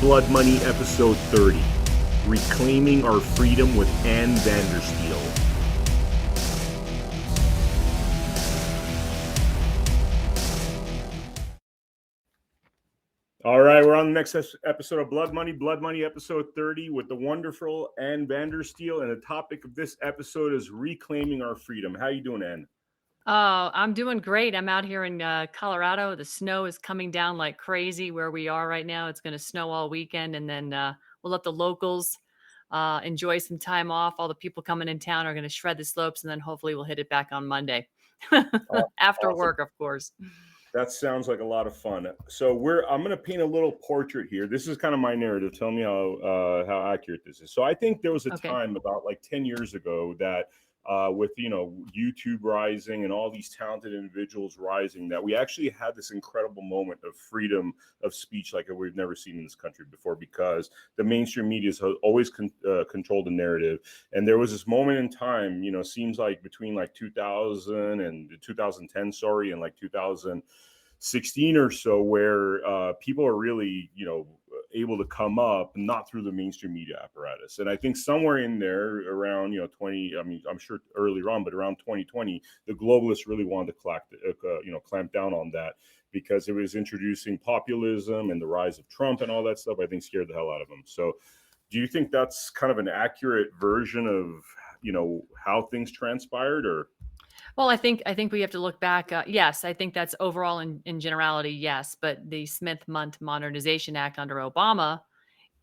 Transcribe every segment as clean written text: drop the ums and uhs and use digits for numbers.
Blood Money, episode 30. Reclaiming Our Freedom with Ann Vandersteel. All right, we're on the next episode of Blood Money, episode 30, with the wonderful Ann Vandersteel. And the topic of this episode is reclaiming our freedom. How you doing, Ann? Oh, I'm doing great. I'm out here in Colorado. The snow is coming down like crazy where we are right now. It's going to snow all weekend, and then we'll let the locals enjoy some time off. All the people coming in town are going to shred the slopes, and then hopefully we'll hit it back on Monday after Awesome. work, of course. That sounds like a lot of fun. So I'm going to paint a little portrait here. This is kind of my narrative. Tell me how accurate this is. So I think there was a Okay. time about like 10 years ago that with YouTube rising and all these talented individuals rising, that we actually had this incredible moment of freedom of speech like we've never seen in this country before, because the mainstream media has always controlled the narrative. And there was this moment in time, seems like between like 2000 and 2010, and like 2016 or so, where people are really, able to come up, not through the mainstream media apparatus. And I think somewhere in there around, 20, I mean, I'm sure earlier on, but around 2020, the globalists really wanted to clamp down on that, because it was introducing populism and the rise of Trump and all that stuff. I think scared the hell out of them. So do you think that's kind of an accurate version of, how things transpired? Or Well, I think we have to look back. Yes, I think that's overall in generality, yes. But the Smith-Mundt Modernization Act under Obama,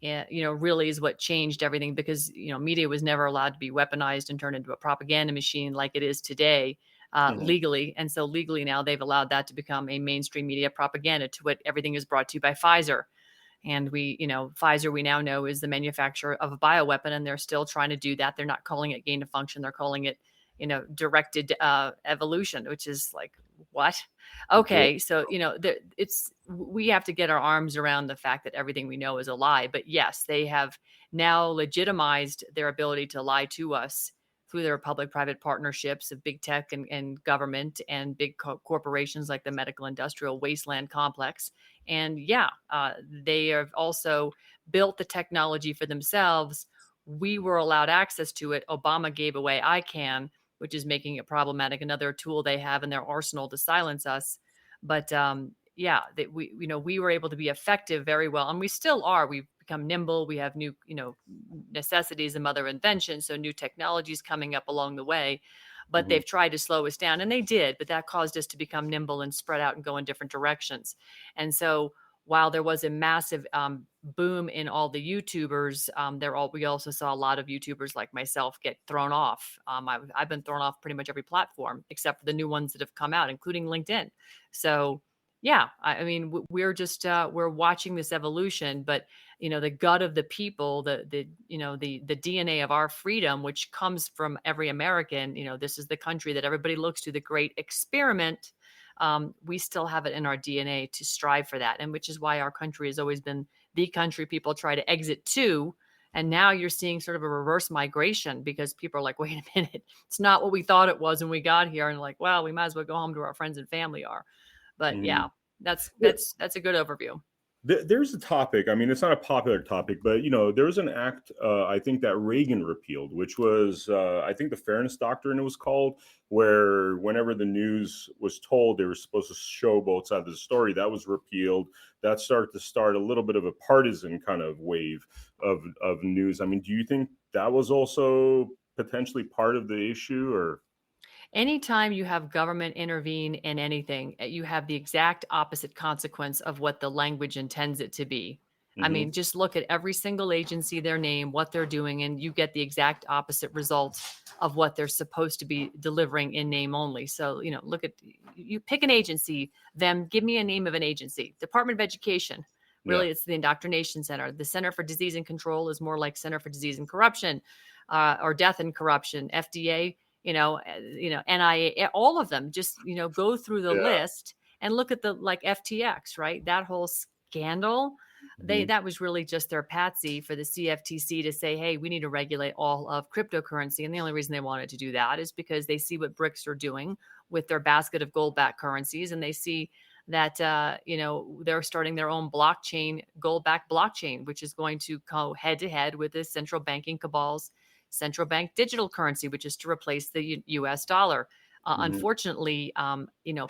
really is what changed everything, because, media was never allowed to be weaponized and turned into a propaganda machine like it is today, legally. And so legally now they've allowed that to become a mainstream media propaganda, to what everything is brought to you by Pfizer. And Pfizer, we now know, is the manufacturer of a bioweapon, and they're still trying to do that. They're not calling it gain of function. They're calling it, directed evolution, which is like, what? Okay. So, we have to get our arms around the fact that everything we know is a lie. But yes, they have now legitimized their ability to lie to us through their public-private partnerships of big tech and government and big corporations like the medical industrial wasteland complex. And they have also built the technology for themselves. We were allowed access to it. Obama gave away ICANN, which is making it problematic. Another tool they have in their arsenal to silence us. But we were able to be effective very well, and we still are. We've become nimble. We have new, necessities and mother invention. So new technologies coming up along the way, but they've tried to slow us down, and they did, but that caused us to become nimble and spread out and go in different directions. And so while there was a massive boom in all the YouTubers, we also saw a lot of YouTubers like myself get thrown off. I've been thrown off pretty much every platform except for the new ones that have come out, including LinkedIn. So yeah, I mean, we're just we're watching this evolution, but the gut of the people, the DNA of our freedom, which comes from every American. This is the country that everybody looks to, the great experiment. We still have it in our DNA to strive for that. And which is why our country has always been the country people try to exit to. And now you're seeing sort of a reverse migration, because people are like, wait a minute, it's not what we thought it was when we got here. And like, well, we might as well go home to where our friends and family are. But yeah, that's a good overview. There's a topic. I mean, it's not a popular topic, but there was an act I think that Reagan repealed, which was I think the Fairness Doctrine, it was called, where whenever the news was told, they were supposed to show both sides of the story. That was repealed. That started to start a little bit of a partisan kind of wave of news. I mean, do you think that was also potentially part of the issue? Or Anytime you have government intervene in anything, you have the exact opposite consequence of what the language intends it to be. I mean, just look at every single agency, their name, what they're doing, and you get the exact opposite result of what they're supposed to be delivering in name only. So, look at, you pick an agency, give me a name of an agency. Department of Education. Really, it's the Indoctrination Center. The Center for Disease and Control is more like Center for Disease and Corruption, or Death and Corruption. FDA, NIA, all of them. Just, go through the list and look at the, like, FTX, right? That whole scandal. That was really just their patsy for the CFTC to say, hey, we need to regulate all of cryptocurrency. And the only reason they wanted to do that is because they see what BRICS are doing with their basket of gold-backed currencies, and they see that they're starting their own blockchain, gold-backed blockchain, which is going to go head to head with the central banking cabal's central bank digital currency, which is to replace the U.S. dollar. Hmm. Unfortunately,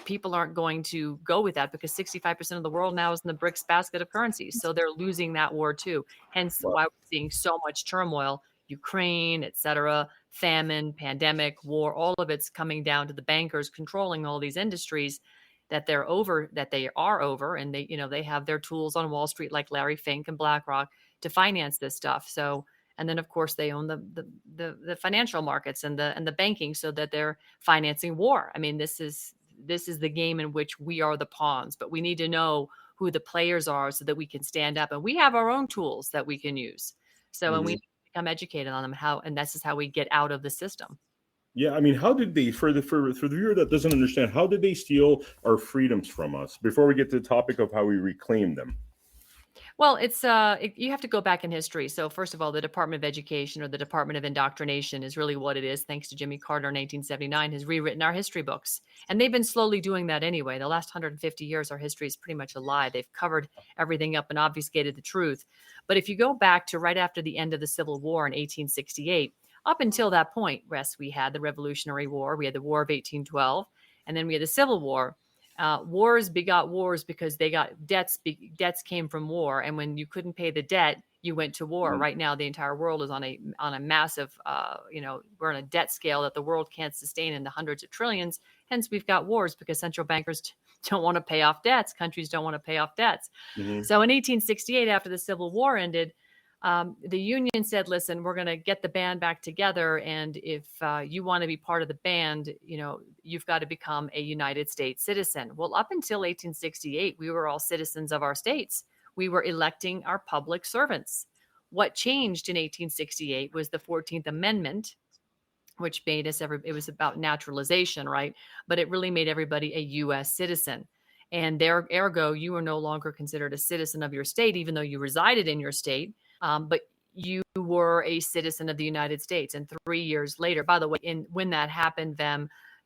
people aren't going to go with that because 65% of the world now is in the BRICS basket of currencies. So they're losing that war too. Hence Wow. why we're seeing so much turmoil, Ukraine, et cetera, famine, pandemic, war, all of it's coming down to the bankers controlling all these industries that they are over, and they have their tools on Wall Street like Larry Fink and BlackRock to finance this stuff. So, and then of course they own the financial markets and the banking, so that they're financing war. I mean, this is the game in which we are the pawns, but we need to know who the players are so that we can stand up, and we have our own tools that we can use. So, and we Hmm. need to become educated on them, and this is how we get out of the system. Yeah, I mean, how did they, for the viewer that doesn't understand, how did they steal our freedoms from us? Before we get to the topic of how we reclaim them. Well, you have to go back in history. So first of all, the Department of Education, or the Department of Indoctrination, is really what it is. Thanks to Jimmy Carter in 1879, has rewritten our history books, and they've been slowly doing that anyway. The last 150 years, our history is pretty much a lie. They've covered everything up and obfuscated the truth. But if you go back to right after the end of the Civil War in 1868, up until that point, Wes, we had the Revolutionary War, we had the War of 1812, and then we had the Civil War. Wars begot wars because they got debts. Debts came from war, and when you couldn't pay the debt, you went to war. Mhm. Right now, the entire world is on a massive, we're on a debt scale that the world can't sustain in the hundreds of trillions. Hence, we've got wars because central bankers don't want to pay off debts. Countries don't want to pay off debts. Mhm. So in 1868, after the Civil War ended, the union said, listen, we're going to get the band back together. And if you want to be part of the band, you've got to become a United States citizen. Well, up until 1868, we were all citizens of our states. We were electing our public servants. What changed in 1868 was the 14th Amendment, which made it was about naturalization, right? But it really made everybody a U.S. citizen. And ergo, you were no longer considered a citizen of your state, even though you resided in your state. But you were a citizen of the United States. And 3 years later, by the way, when that happened,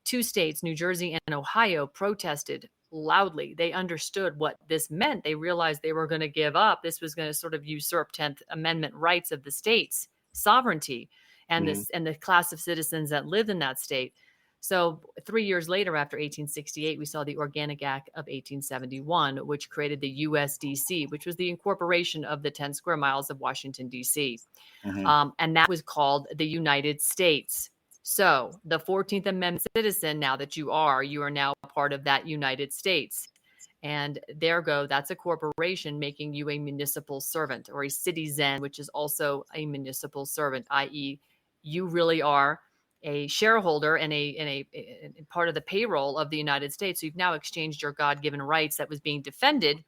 two states, New Jersey and Ohio, protested loudly. They understood what this meant. They realized they were going to give up. This was going to sort of usurp 10th Amendment rights of the states' sovereignty and Mhm. the class of citizens that lived in that state. So 3 years later, after 1868, we saw the Organic Act of 1871, which created the USDC, which was the incorporation of the 10 square miles of Washington, D.C. Mhm. And that was called the United States. So the 14th Amendment citizen, now that you are now part of that United States. And that's a corporation making you a municipal servant, or a citizen, which is also a municipal servant, i.e., you really are a shareholder and a part of the payroll of the United States. So you've now exchanged your God-given rights that was being defended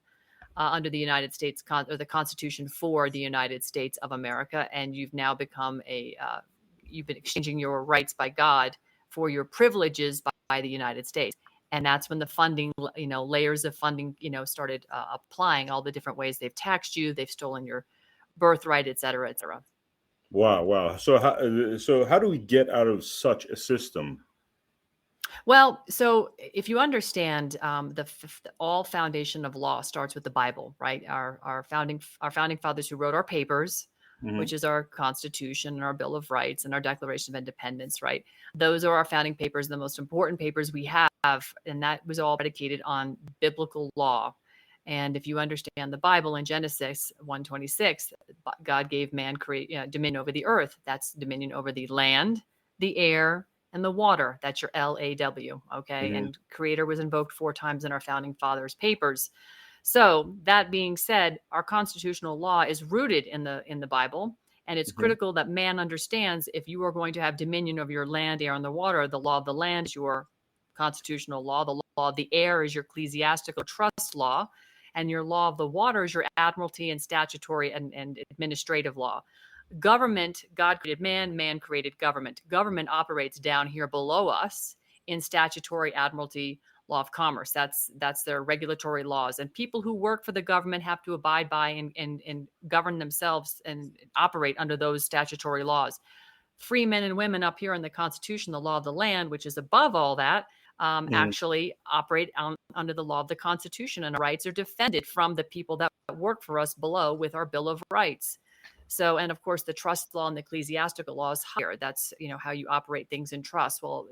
under the United States or the Constitution for the United States of America, and you've now become you've been exchanging your rights by God for your privileges by the United States. And that's when the funding, layers of funding, started applying, all the different ways they've taxed you, they've stolen your birthright, et cetera, et cetera. Wow, wow. So how do we get out of such a system? Well, so if you understand, all foundation of law starts with the Bible, right? Our founding fathers who wrote our papers, which Mhm. is our Constitution and our Bill of Rights and our Declaration of Independence, right? Those are our founding papers, the most important papers we have, and that was all predicated on biblical law. And if you understand the Bible, in Genesis 1:26, God gave man dominion over the earth. That's dominion over the land, the air, and the water. That's your LAW. Okay. Mhm. And creator was invoked 4 times in our founding fathers' papers. So that being said, our constitutional law is rooted in the Bible. And it's Mhm. critical that man understands, if you are going to have dominion over your land, air, and the water, the law of the land is your constitutional law. The law of the air is your ecclesiastical trust law. And your law of the water is your admiralty and statutory and administrative law. Government, God created man, man created government. Government operates down here below us in statutory, admiralty, law of commerce. That's their regulatory laws. And people who work for the government have to abide by and govern themselves and operate under those statutory laws. Free men and women up here in the Constitution, the law of the land, which is above all that, Mhm. actually operate under the law of the Constitution, and our rights are defended from the people that work for us below with our Bill of Rights. So, and of course, the trust law and the ecclesiastical law is higher. That's, how you operate things in trust. Well,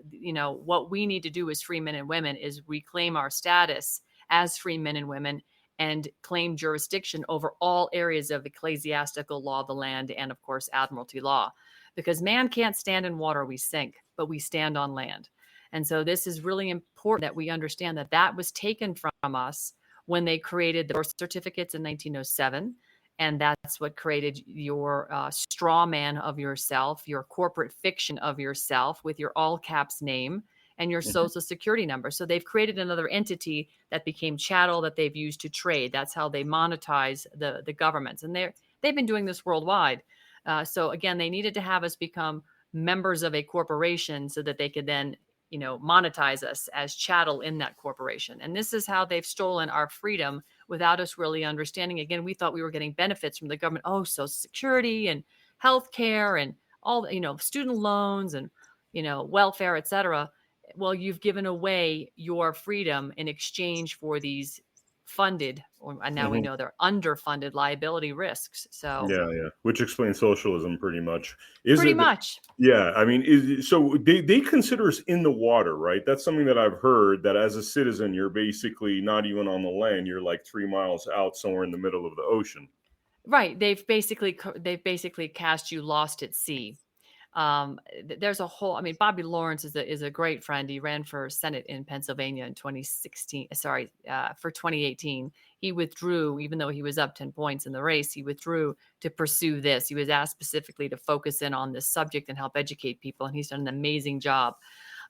what we need to do as free men and women is reclaim our status as free men and women and claim jurisdiction over all areas of ecclesiastical law of the land and, of course, admiralty law. Because man can't stand in water, we sink, but we stand on land. And so this is really important that we understand that that was taken from us when they created the birth certificates in 1907. And that's what created your straw man of yourself, your corporate fiction of yourself with your all caps name and your Mhm. social security number. So they've created another entity that became chattel that they've used to trade. That's how they monetize the governments. And they've been doing this worldwide. So again, they needed to have us become members of a corporation so that they could then monetize us as chattel in that corporation. And this is how they've stolen our freedom without us really understanding. Again, we thought we were getting benefits from the government. Oh, Social Security and health care and all, student loans and, welfare, et cetera. Well, you've given away your freedom in exchange for these funded, and now we Mhm. know they're underfunded liability risks. So Yeah, yeah. Which explains socialism pretty much. Is pretty it? much. Yeah, I mean, so they consider us in the water, right? That's something that I've heard. That as a citizen, you're basically not even on the land. You're like 3 miles out, somewhere in the middle of the ocean. Right. They've basically cast you lost at sea. There's a whole, I mean, Bobby Lawrence is a great friend. He ran for Senate in Pennsylvania in 2016, sorry, for 2018. He withdrew, even though he was up 10 points in the race, he withdrew to pursue this. He was asked specifically to focus in on this subject and help educate people, and he's done an amazing job.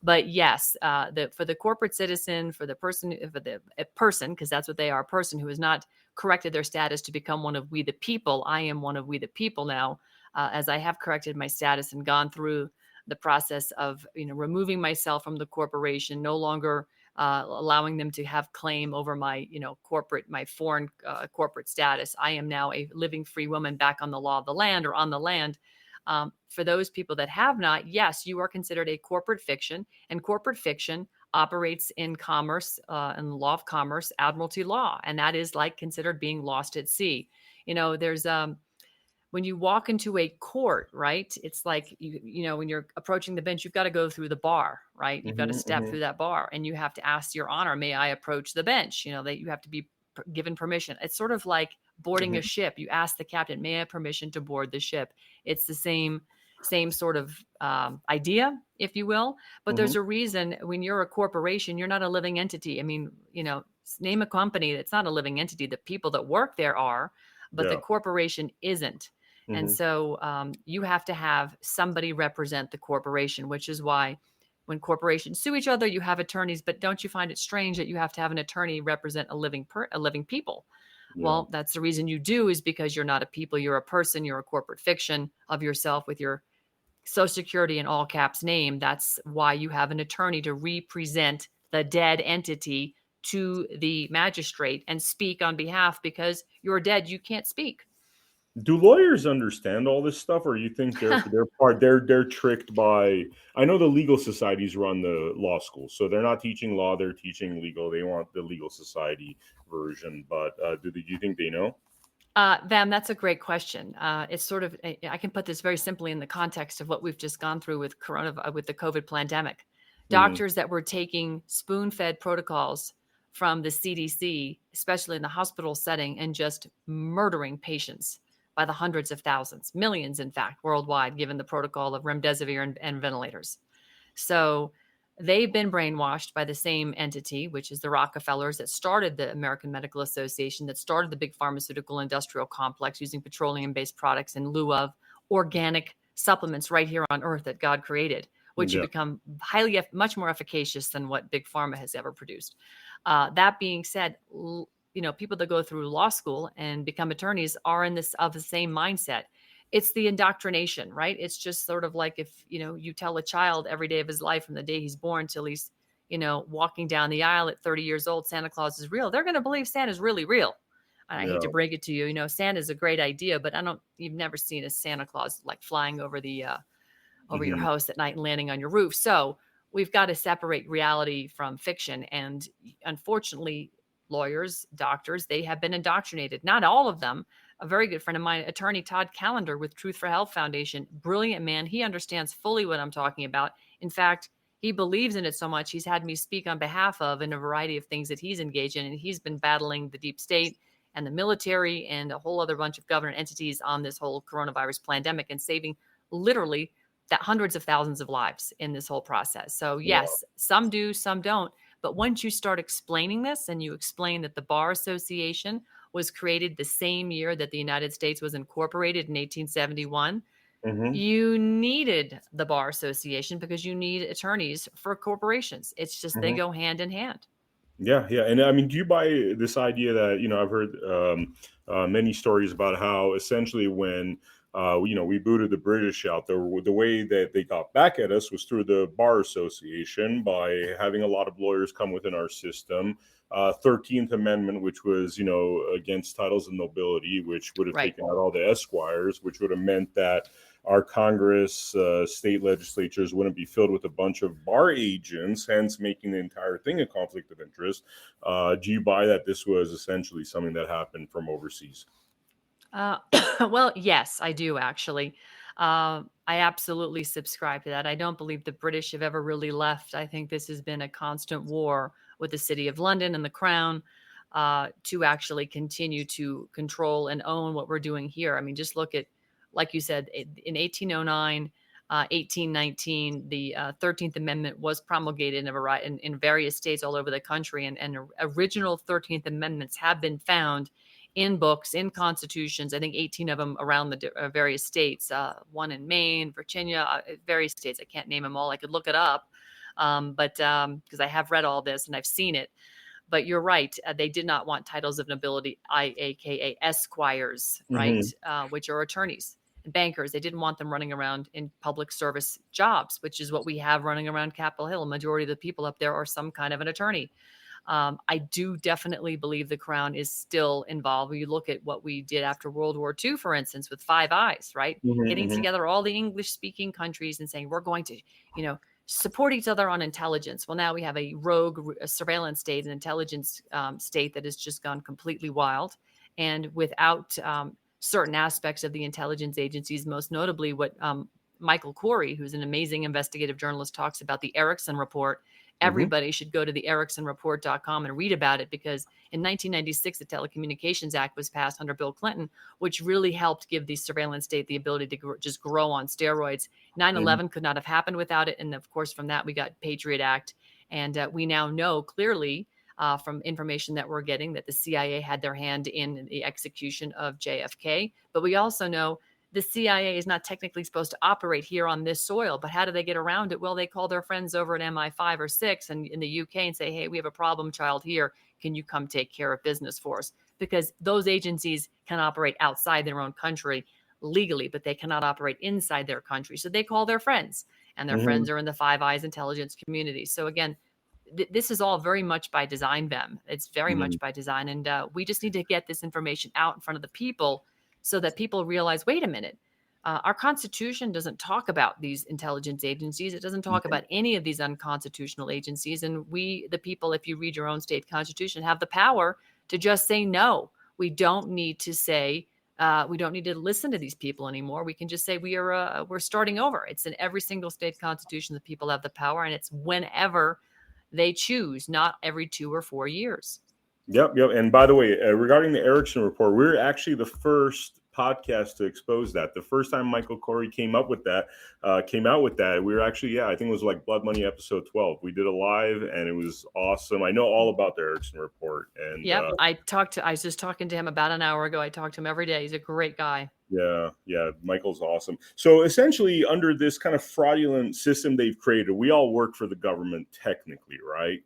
But yes, for the corporate citizen, for the person, because that's what they are, a person who has not corrected their status to become one of we the people. I am one of we the people now, as I have corrected my status and gone through the process of removing myself from the corporation, no longer allowing them to have claim over my my foreign corporate status. I am now a living free woman back on the law of the land or on the land. For those people that have not, yes, you are considered a corporate fiction, and corporate fiction operates in commerce, in the law of commerce, admiralty law, and that is like considered being lost at sea. There's when you walk into a court, right? It's like when you're approaching the bench, you've got to go through the bar, right? You've got to Hmm. step through that bar, and you have to ask your honor, may I approach the bench? That you have to be given permission. It's sort of like boarding a Hmm. ship. You ask the captain, may I have permission to board the ship? It's the same sort of idea, if you will. But Hmm. there's a reason when you're a corporation, you're not a living entity. I mean, name a company that's not a living entity. The people that work there are, but the Yeah. corporation isn't. And Hmm. so you have to have somebody represent the corporation, which is why when corporations sue each other, you have attorneys. But don't you find it strange that you have to have an attorney represent a living people? Yeah. Well, that's the reason you do, is because you're not a people, you're a person, you're a corporate fiction of yourself with your social security in all caps name. That's why you have an attorney to represent the dead entity to the magistrate and speak on behalf, because you're dead, you can't speak. Do lawyers understand all this stuff, or you think they're tricked by? I know the legal societies run the law schools, so they're not teaching law; they're teaching legal. They want the legal society version, but do you think they know? Vam, that's a great question. It's sort of, I can put this very simply in the context of what we've just gone through with with the COVID pandemic. Hmm. Doctors that were taking spoon-fed protocols from the CDC, especially in the hospital setting, and just murdering patients by the hundreds of thousands, millions, in fact, worldwide, given the protocol of remdesivir and ventilators. So they've been brainwashed by the same entity, which is the Rockefellers that started the American Medical Association, that started the big pharmaceutical industrial complex using petroleum based products in lieu of organic supplements right here on earth that God created, which have Yeah. become much more efficacious than what big pharma has ever produced. That being said, people that go through law school and become attorneys are in this of the same mindset. It's the indoctrination, right? It's just sort of like if, you tell a child every day of his life from the day he's born till he's, walking down the aisle at 30 years old, Santa Claus is real. They're going to believe Santa's really real. And I hate Yeah. to break it to you, Santa's a great idea, but you've never seen a Santa Claus like flying over your Hmm. house at night and landing on your roof. So we've got to separate reality from fiction. And unfortunately, lawyers, doctors, they have been indoctrinated. Not all of them. A very good friend of mine, attorney Todd Callender with Truth for Health Foundation, brilliant man. He understands fully what I'm talking about. In fact, he believes in it so much, he's had me speak on behalf of in a variety of things that he's engaged in. And he's been battling the deep state and the military and a whole other bunch of government entities on this whole coronavirus pandemic and saving literally that hundreds of thousands of lives in this whole process. So Wow. yes, some do, some don't. But once you start explaining this and you explain that the Bar Association was created the same year that the United States was incorporated in 1871, Hmm. you needed the Bar Association because you need attorneys for corporations. It's just they Hmm. go hand in hand. Yeah, yeah, and I mean, do you buy this idea that I've heard many stories about how essentially when we booted the British out, the way that they got back at us was through the Bar Association by having a lot of lawyers come within our system. 13th Amendment, which was against titles of nobility, which would have Right. taken out all the esquires, which would have meant that our Congress, state legislatures wouldn't be filled with a bunch of bar agents, hence making the entire thing a conflict of interest. Do you buy that this was essentially something that happened from overseas? Uh, well, yes, I do actually. I absolutely subscribe to that. I don't believe the British have ever really left. I think this has been a constant war with the City of London and the Crown to actually continue to control and own what we're doing here. I mean, just look at, like you said, in 1809, 1819, the 13th Amendment was promulgated in various states all over the country, and original 13th Amendments have been found in books, in constitutions. I think 18 of them around the various states, one in Maine, Virginia, various states. I can't name them all. I could look it up. But because I have read all this and I've seen it. But you're right. They did not want titles of nobility, aka esquires, right? Hmm. Which are attorneys and bankers. They didn't want them running around in public service jobs, which is what we have running around Capitol Hill. A majority of the people up there are some kind of an attorney. I do definitely believe the Crown is still involved. When you look at what we did after World War II, for instance, with Five Eyes, right? Getting Hmm. together all the English speaking countries and saying, we're going to, support each other on intelligence. Well, now we have a rogue surveillance state, an intelligence state that has just gone completely wild. And without certain aspects of the intelligence agencies, most notably what Michael Corey, who's an amazing investigative journalist, talks about, the Erickson Report. Hmm. Everybody should go to the ericksonreport.com and read about it, because in 1996, the Telecommunications Act was passed under Bill Clinton, which really helped give the surveillance state the ability to just grow on steroids. 9/11 could not have happened without it. And of course, from that, we got Patriot Act. And we now know clearly from information that we're getting that the CIA had their hand in the execution of JFK. But we also know the CIA is not technically supposed to operate here on this soil. But how do they get around it? Well, they call their friends over at MI5 or 6 and in the UK and say, hey, we have a problem child here. Can you come take care of business for us? Because those agencies can operate outside their own country legally, but they cannot operate inside their country. So they call their friends, and their Hmm. friends are in the Five Eyes intelligence community. So again, this is all very much by design, Vem. It's very Hmm. much by design. And we just need to get this information out in front of the people so that people realize, wait a minute, our Constitution doesn't talk about these intelligence agencies. It doesn't talk about any of these unconstitutional agencies. And we, the people, if you read your own state constitution, have the power to just say no. We don't need to say, we don't need to listen to these people anymore. We can just say we're starting over. It's in every single state constitution that people have the power, and it's whenever they choose, not every 2 or 4 years. Yep, yep. And by the way, regarding the Erickson report, we're actually the first podcast to expose that. The first time Michael Corey came out with that, we were actually, yeah, I think it was like Blood Money episode 12. We did a live, and it was awesome. I know all about the Erickson report, and Yep. I was just talking to him about an hour ago. I talk to him every day. He's a great guy. yeah, yeah, Michael's awesome. So essentially, under this kind of fraudulent system they've created, we all work for the government technically, right?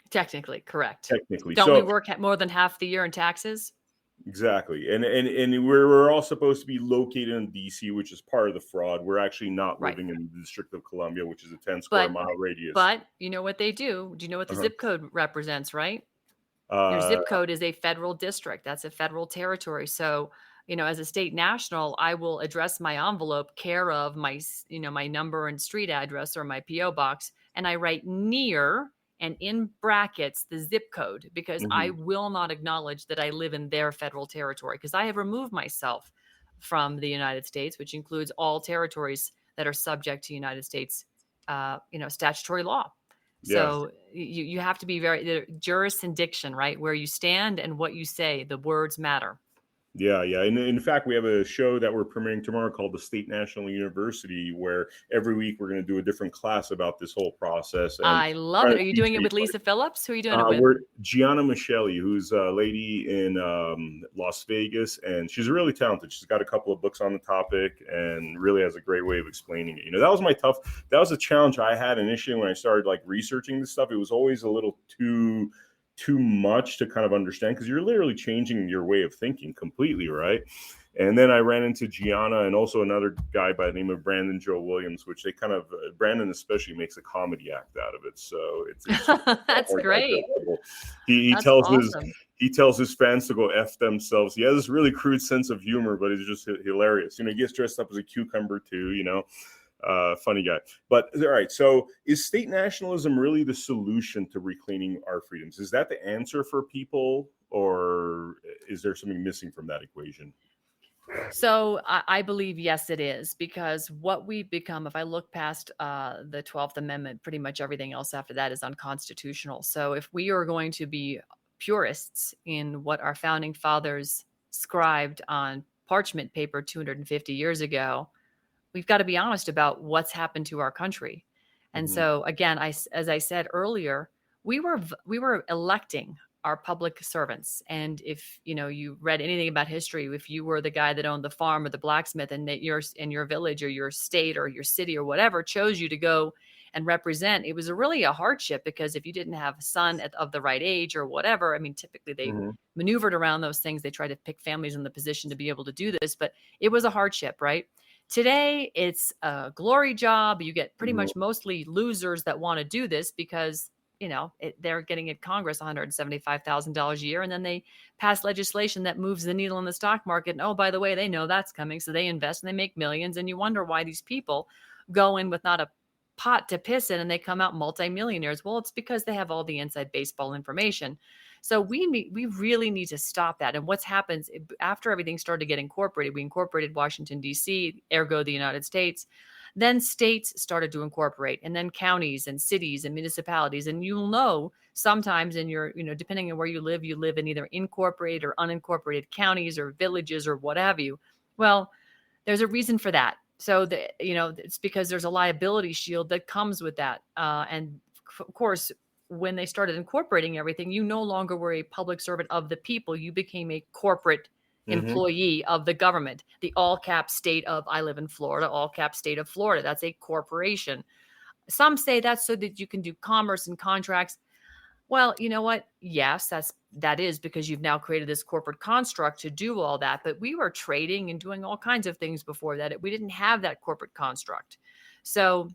Technically, correct. Technically. Don't we So work more than half the year in taxes? exactly. And we're all supposed to be located in DC, which is part of the fraud. We're actually not Right. living in the District of Columbia, which is a 10 square But mile radius. but you know what they do? Do you know what the Uh-huh. zip code represents, right? Your Uh, zip code is a federal district. That's a federal territory. So, as a state national, I will address my envelope care of my number and street address or my PO box. and I write near and in brackets the zip code, because I Hmm. will not acknowledge that I live in their federal territory, because I have removed myself from the United States, which includes all territories that are subject to United States, statutory law. Yeah. So you have to be very the jurisdiction, right? Where you stand and what you say, the words matter. Yeah, yeah. And in fact, we have a show that we're premiering tomorrow called the State National University, where every week we're going to do a different class about this whole process and I love trying it. to Are you teach doing it with people. Lisa Phillips? Who are you doing it with? We're Gianna Micheli, who's a lady in Las Vegas, and she's really talented. She's got a couple of books on the topic and really has a great way of explaining it. That was a challenge I had initially when I started like researching this stuff. It was always a little too much to kind of understand because you're literally changing your way of thinking completely, right? And then I ran into Gianna and also another guy by the name of Brandon Joe Williams, which they kind of Brandon especially makes a comedy act out of it. So it's just a lot That's more great. digestible. He That's tells awesome. he tells his fans to go F themselves. He has this really crude sense of humor, but it's just hilarious. He gets dressed up as a cucumber too, funny guy. But all right, so is state nationalism really the solution to reclaiming our freedoms? Is that the answer for people, or is there something missing from that equation? So I believe, yes, it is, because what we've become, if I look past the 12th Amendment, pretty much everything else after that is unconstitutional. So if we are going to be purists in what our founding fathers scribed on parchment paper 250 years ago, we've got to be honest about what's happened to our country. And Hmm. so again, as I said earlier, we were electing our public servants. And if you read anything about history, if you were the guy that owned the farm or the blacksmith, and that your village or your state or your city or whatever chose you to go and represent, it was really a hardship, because if you didn't have a son of the right age or whatever, I mean, typically they Hmm. maneuvered around those things. They tried to pick families in the position to be able to do this, but it was a hardship, right? Today, it's a glory job. You get pretty Hmm. much mostly losers that want to do this because, they're getting at Congress $175,000 a year. And then they pass legislation that moves the needle in the stock market. And oh, by the way, they know that's coming. So they invest and they make millions. And you wonder why these people go in with not a pot to piss in and they come out multimillionaires. Well, it's because they have all the inside baseball information. So we really need to stop that. And what's happened after everything started to get incorporated, we incorporated Washington, D.C., ergo the United States. Then states started to incorporate, and then counties and cities and municipalities. And you'll know sometimes in your, depending on where you live in either incorporated or unincorporated counties or villages or what have you. Well, there's a reason for that. So it's because there's a liability shield that comes with that. And of course, when they started incorporating everything, you no longer were a public servant of the people. You became a corporate Hmm. employee of the government. The all cap state of, I live in Florida, all cap state of Florida. That's a corporation. Some say that's so that you can do commerce and contracts. Well, you know what? Yes, that is because you've now created this corporate construct to do all that. But we were trading and doing all kinds of things before that. We didn't have that corporate construct. So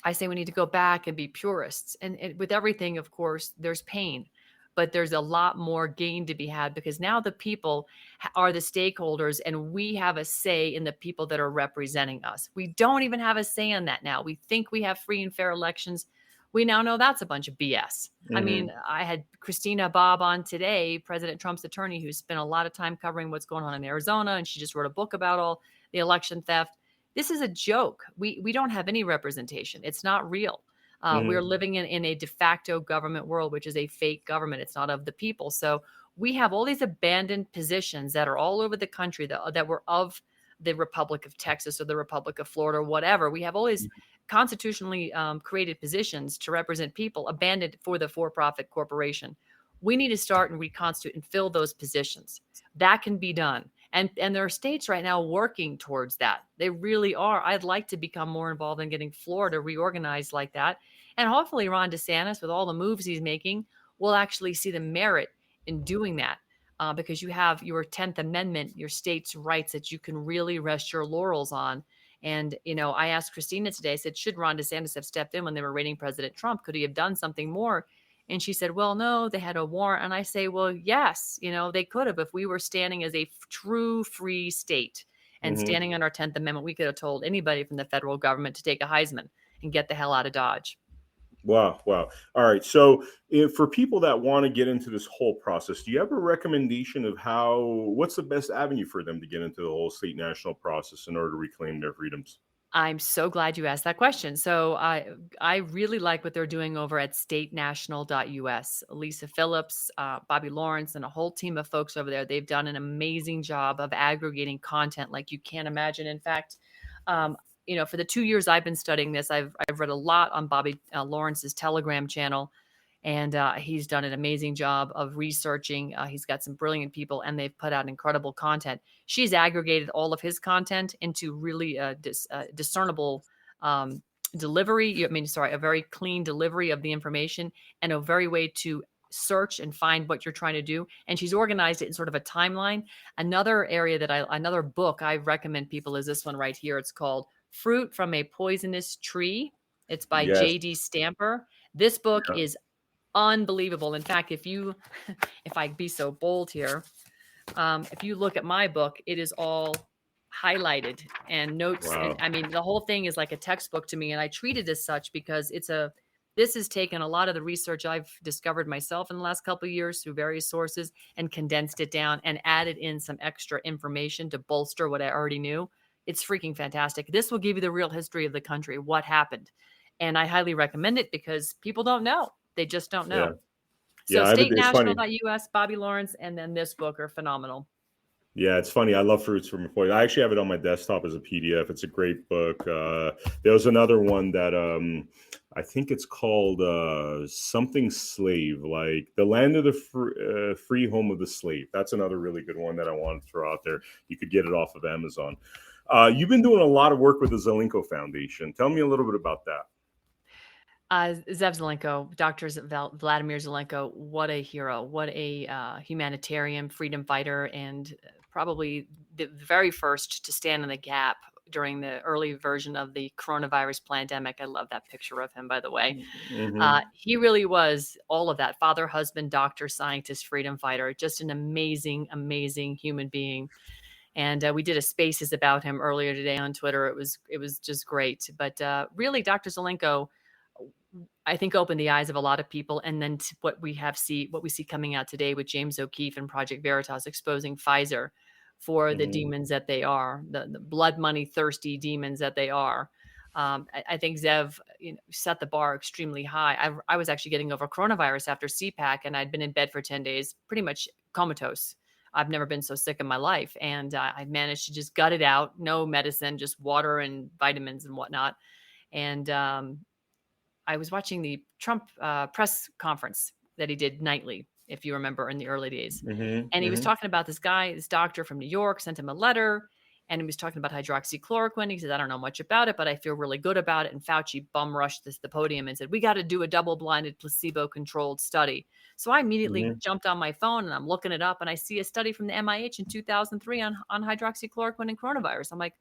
I say we need to go back and be purists. And with everything, of course, there's pain, but there's a lot more gain to be had, because now the people are the stakeholders and we have a say in the people that are representing us. We don't even have a say in that now. We think we have free and fair elections. We now know that's a bunch of BS. I Hmm. mean, I had Christina Bobb on today, President Trump's attorney, who's spent a lot of time covering what's going on in Arizona. And she just wrote a book about all the election theft. This is a joke. We don't have any representation. It's not real. We're Hmm. living in a de facto government world, which is a fake government. It's not of the people. So we have all these abandoned positions that are all over the country that were of the Republic of Texas or the Republic of Florida or whatever. We have all these constitutionally created positions to represent people abandoned for the for-profit corporation. We need to start and reconstitute and fill those positions. That can be done. And there are states right now working towards that. They really are. I'd like to become more involved in getting Florida reorganized like that. And hopefully Ron DeSantis, with all the moves he's making, will actually see the merit in doing that. Because you have your 10th Amendment, your state's rights that you can really rest your laurels on. And, I asked Christina today, I said, should Ron DeSantis have stepped in when they were raiding President Trump? Could he have done something more? And she said, well, no, they had a warrant. And I say, well, yes, they could have. If we were standing as a true free state and Hmm. standing on our 10th Amendment, we could have told anybody from the federal government to take a Heisman and get the hell out of Dodge. Wow, wow. All right. So, if for people that want to get into this whole process, do you have a recommendation of what's the best avenue for them to get into the whole state national process in order to reclaim their freedoms? I'm so glad you asked that question. So I really like what they're doing over at statenational.us. Lisa Phillips, Bobby Lawrence, and a whole team of folks over there. They've done an amazing job of aggregating content like you can't imagine. In fact, um, for the 2 years I've been studying this, I've read a lot on Bobby Lawrence's Telegram channel, and he's done an amazing job of researching. He's got some brilliant people, and they've put out incredible content. She's aggregated all of his content into really discernible um, delivery. I mean, sorry, a very clean delivery of the information and a very way to search and find what you're trying to do. And she's organized it in sort of a timeline. Another book I recommend people is this one right here. It's called Fruit from a Poisonous Tree. It's by Yes. J.D. Stamper. This book Yeah. is unbelievable. In fact, if I be so bold here, if you look at my book, it is all highlighted and notes. And Wow. I mean, the whole thing is like a textbook to me. And I treat it as such because this has taken a lot of the research I've discovered myself in the last couple of years through various sources and condensed it down and added in some extra information to bolster what I already knew. It's freaking fantastic. This will give you the real history of the country, what happened. And I highly recommend it because people don't know. They just don't Yeah. know. So Yeah. It's funny. statenational.us, Bobby Lawrence, and then this book are phenomenal. Yeah, it's funny. I love Fruits from a Poison. I actually have it on my desktop as a PDF. It's a great book. There was another one that I think it's called something Slave, like The Land of the Free Home of the Slave. That's another really good one that I want to throw out there. You could get it off of Amazon. You've been doing a lot of work with the Zelenko Foundation. Tell me a little bit about that. Zev Zelenko, Vladimir Zelenko, what a hero, what a humanitarian freedom fighter, and probably the very first to stand in the gap during the early version of the coronavirus pandemic. I love that picture of him, by the way. Hmm. He really was all of that: father, husband, doctor, scientist, freedom fighter, just an amazing, amazing human being. And we did a spaces about him earlier today on Twitter. It was just great. But really, Dr. Zelenko, I think, opened the eyes of a lot of people. And then what we see coming out today with James O'Keefe and Project Veritas exposing Pfizer for the Hmm. demons that they are, the blood money thirsty demons that they are. I think Zev set the bar extremely high. I was actually getting over coronavirus after CPAC, and I'd been in bed for 10 days, pretty much comatose. I've never been so sick in my life. And I managed to just gut it out. No medicine, just water and vitamins and whatnot. And I was watching the Trump press conference that he did nightly, if you remember, in the early days. Hmm. And he was Hmm. talking about this doctor from New York sent him a letter, and he was talking about hydroxychloroquine. He said, I don't know much about it, but I feel really good about it. And Fauci bum rushed the podium and said, we got to do a double-blinded, placebo-controlled study. So I immediately Hmm. jumped on my phone and I'm looking it up, and I see a study from the NIH in 2003 on hydroxychloroquine and coronavirus. I'm like,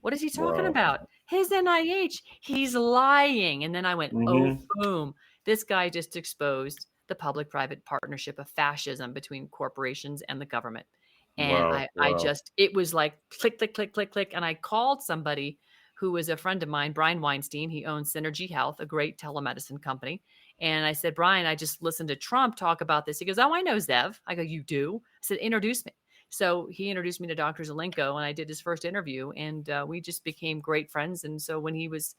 what is he talking Wow. about? His NIH. He's lying. And then I went, oh, Hmm. boom. This guy just exposed the public-private partnership of fascism between corporations and the government. And Wow. Wow. it was like click, click, click, click, click. And I called somebody who was a friend of mine, Brian Weinstein. He owns Synergy Health, a great telemedicine company. And I said, Brian, I just listened to Trump talk about this. He goes, oh, I know Zev. I go, you do? I said, introduce me. So he introduced me to Dr. Zelenko, and I did his first interview, and we just became great friends. And so when he was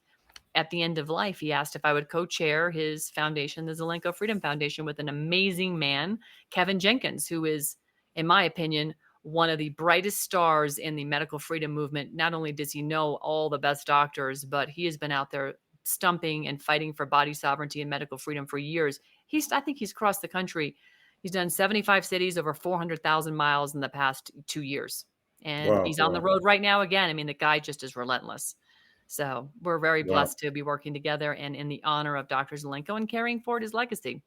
at the end of life, he asked if I would co-chair his foundation, the Zelenko Freedom Foundation, with an amazing man, Kevin Jenkins, who is, in my opinion, one of the brightest stars in the medical freedom movement. Not only does he know all the best doctors, but he has been out there stumping and fighting for body sovereignty and medical freedom for years. I think he's crossed the country. He's done 75 cities, over 400,000 miles in the past 2 years. And Wow. he's on the Wow. road right now again. I mean, the guy just is relentless. So we're very Wow. blessed to be working together and in the honor of Dr. Zelenko and carrying forward his legacy.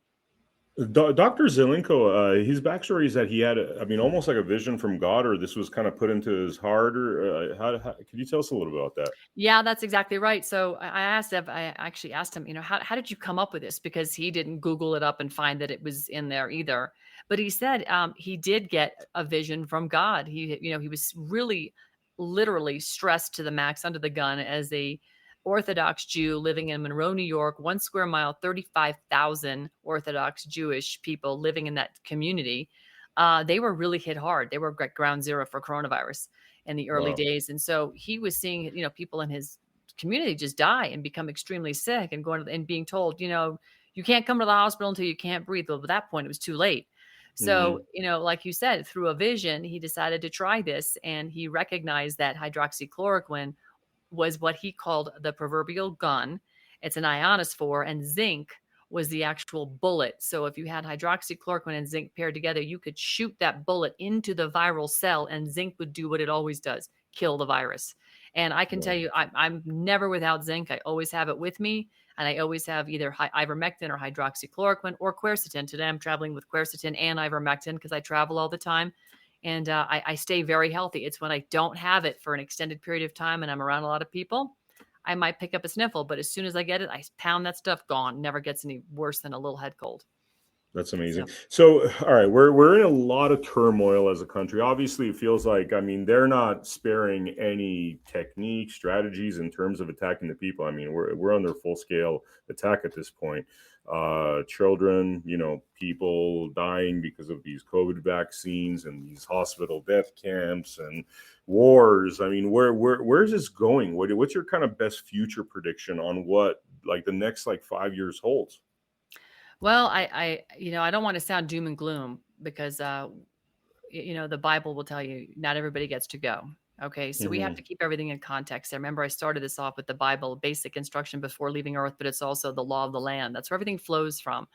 Dr. Zelenko, his backstory is that he had, almost like a vision from God, or this was kind of put into his heart, or could you tell us a little about that? Yeah, that's exactly right. So I actually asked him, how did you come up with this? Because he didn't Google it up and find that it was in there either. But he said he did get a vision from God. He was really literally stressed to the max under the gun as a Orthodox Jew living in Monroe, New York, 1 square mile, 35,000 Orthodox Jewish people living in that community. They were really hit hard. They were at ground zero for coronavirus in the early Wow. days. And so he was seeing, people in his community just die and become extremely sick and and being told, you can't come to the hospital until you can't breathe. Well, at that point, it was too late. So, Hmm. like you said, through a vision, he decided to try this and he recognized that hydroxychloroquine was what he called the proverbial gun. It's an ionosphere, and zinc was the actual bullet. So if you had hydroxychloroquine and zinc paired together, you could shoot that bullet into the viral cell, and zinc would do what it always does, kill the virus. And I can tell Wow. you, I'm never without zinc. I always have it with me, and I always have either ivermectin or hydroxychloroquine or quercetin. Today I'm traveling with quercetin and ivermectin because I travel all the time. And I stay very healthy. It's when I don't have it for an extended period of time and I'm around a lot of people, I might pick up a sniffle. But as soon as I get it, I pound that stuff, gone. Never gets any worse than a little head cold. That's amazing. So, So, all right, we're in a lot of turmoil as a country. Obviously, it feels like, I mean, they're not sparing any techniques, strategies in terms of attacking the people. I mean, we're under full scale attack at this point. Children, people dying because of these COVID vaccines and these hospital death camps and wars. I mean, where's this going? What's your kind of best future prediction on what like the next like 5 years holds? well, I don't want to sound doom and gloom because, the Bible will tell you not everybody gets to go. Okay. So we have to Hmm. keep everything in context. I remember I started this off with the Bible, basic instruction before leaving earth, but it's also the law of the land. That's where everything flows from.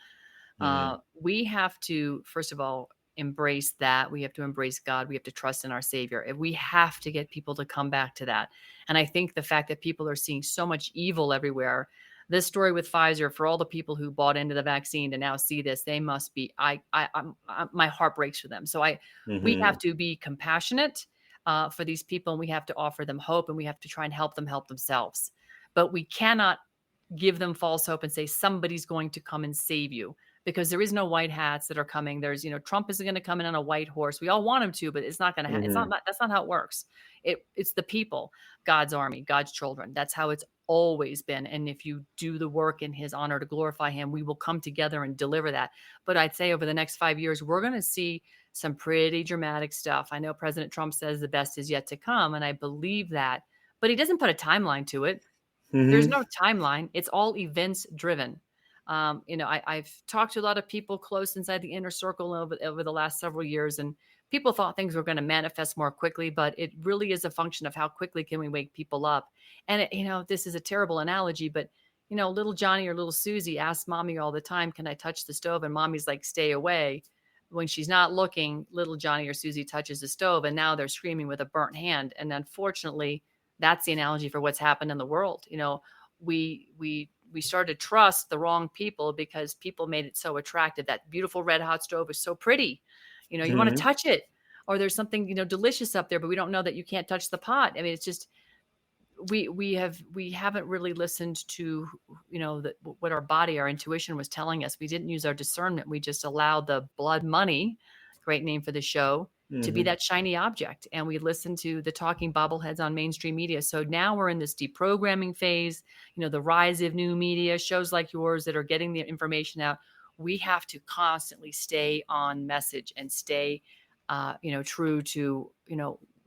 Hmm. We have to, first of all, embrace that. We have to embrace God. We have to trust in our Savior. And we have to get people to come back to that. And I think the fact that people are seeing so much evil everywhere, this story with Pfizer, for all the people who bought into the vaccine to now see this, they must be. My heart breaks for them. So we have Hmm. to be compassionate for these people, and we have to offer them hope, and we have to try and help them help themselves. But we cannot give them false hope and say somebody's going to come and save you, because there is no white hats that are coming. There's, Trump isn't going to come in on a white horse. We all want him to, but it's not going to it's Hmm. not that's not how it works. It's the people, God's army, God's children. That's how it's always been. And if you do the work in his honor to glorify him, we will come together and deliver that. But I'd say over the next 5 years, we're going to see some pretty dramatic stuff. I know President Trump says the best is yet to come, and I believe that, but he doesn't put a timeline to it. There's Hmm. no timeline. It's all events driven. I've talked to a lot of people close inside the inner circle over the last several years, and people thought things were going to manifest more quickly, but it really is a function of how quickly can we wake people up. And this is a terrible analogy, but little Johnny or little Susie asks mommy all the time, "Can I touch the stove?" And mommy's like, "Stay away." When she's not looking, little Johnny or Susie touches the stove, and now they're screaming with a burnt hand. And unfortunately, that's the analogy for what's happened in the world. We started to trust the wrong people because people made it so attractive. That beautiful red hot stove is so pretty. You want to Hmm. touch it, or there's something, delicious up there, but we don't know that you can't touch the pot. I mean, it's just we haven't really listened to what our body, our intuition was telling us. We didn't use our discernment. We just allowed the blood money, great name for the show, to be Hmm. that shiny object, and we listened to the talking bobbleheads on mainstream media. So now we're in this deprogramming phase, the rise of new media, shows like yours that are getting the information out. We have to constantly stay on message and stay true to,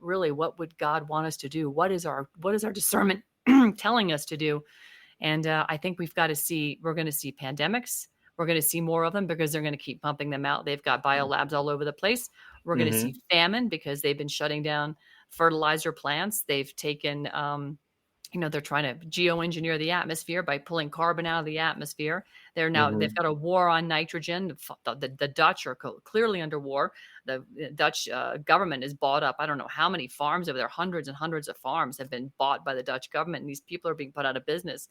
really, what would God want us to do? What is our discernment telling us to do? And I think we're going to see pandemics. We're going to see more of them because they're going to keep pumping them out. They've got biolabs all over the place. We're going to see Hmm. famine because they've been shutting down fertilizer plants. They've taken, they're trying to geoengineer the atmosphere by pulling carbon out of the atmosphere. They've Hmm. got a war on nitrogen. The Dutch are clearly under war. The Dutch government is bought up. I don't know how many farms over there. Hundreds and hundreds of farms have been bought by the Dutch government, and these people are being put out of business.